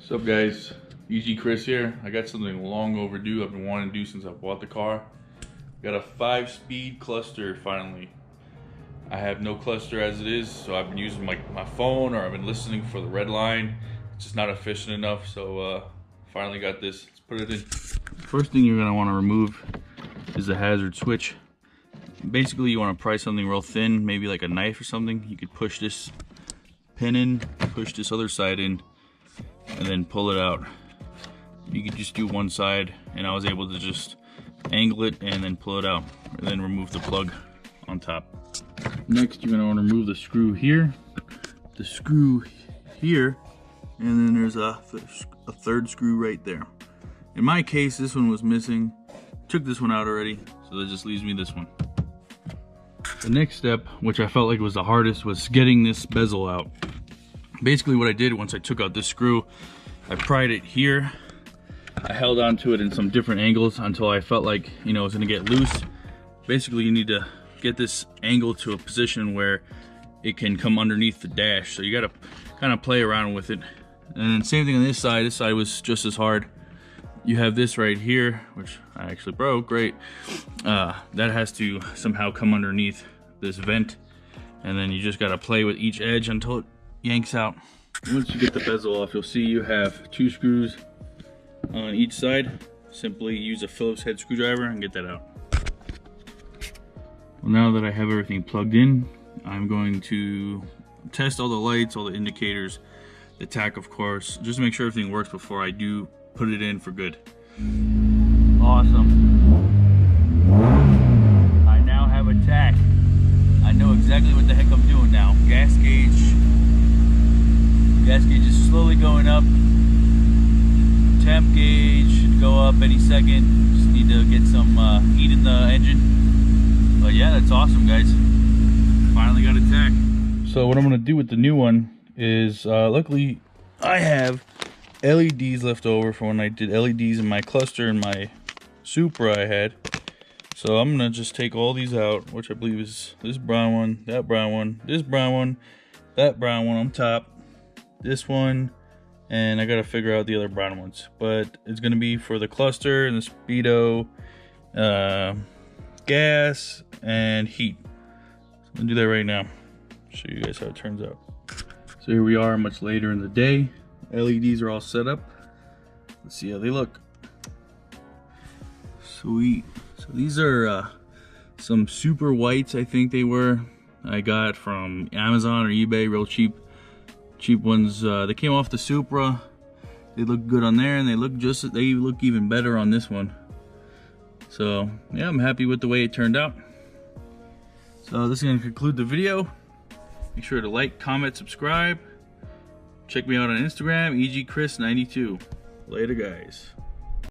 What's up, guys? EG Chris here. I got something long overdue I've been wanting to do since I bought the car. Got a 5-speed cluster finally. I have no cluster as it is, so I've been using my phone, or I've been listening for the red line. It's just not efficient enough, so finally got this. Let's put it in. First thing you're gonna want to remove is the hazard switch. Basically, you want to pry something real thin, maybe like a knife or something. You could push this pin in, push this other side in, and then pull it out. You could just do one side, and I was able to just angle it and then pull it out, and then remove the plug on top. Next, you're gonna want to remove the screw here, the screw here, and then there's a third screw right there. In my case, this one was missing. Took this one out already, so that just leaves me this one. The next step, which I felt like was the hardest, was getting this bezel out. Basically what I did once I took out this screw, I pried it here. I held onto it in some different angles until I felt like, you know, it was gonna get loose. Basically, you need to get this angle to a position where it can come underneath the dash. So you gotta kind of play around with it. And then same thing on this side. This side was just as hard. You have this right here, which I actually broke, great. That has to somehow come underneath this vent. And then you just gotta play with each edge until it yanks out. Once you get the bezel off, you'll see you have 2 screws on each side. Simply use a Phillips head screwdriver and get that out. Well, now that I have everything plugged in, I'm going to test all the lights, all the indicators, the tach, of course, just to make sure everything works before I do put it in for good. Awesome. I now have a tach. I know exactly what the heck I'm doing now. Gas gauge is slowly going up. Temp gauge should go up any second. Just need to get some heat in the engine. But yeah, that's awesome, guys. Finally got a tach. So what I'm gonna do with the new one is, luckily I have LEDs left over from when I did LEDs in my cluster and my Supra I had. So I'm gonna just take all these out, which I believe is this brown one, that brown one, this brown one, that brown one on top, this one, and I gotta figure out the other brown ones. But it's gonna be for the cluster and the speedo, gas, and heat. So I'm gonna do that right now. Show you guys how it turns out. So here we are much later in the day. LEDs are all set up. Let's see how they look. Sweet. So these are some super whites, I think they were. I got from Amazon or eBay, real cheap ones. They came off the Supra. They look good on there, and they look even better on this one. So yeah, I'm happy with the way it turned out. So this is gonna conclude the video. Make sure to like, comment, subscribe. Check me out on Instagram, EGChris92. Later, guys.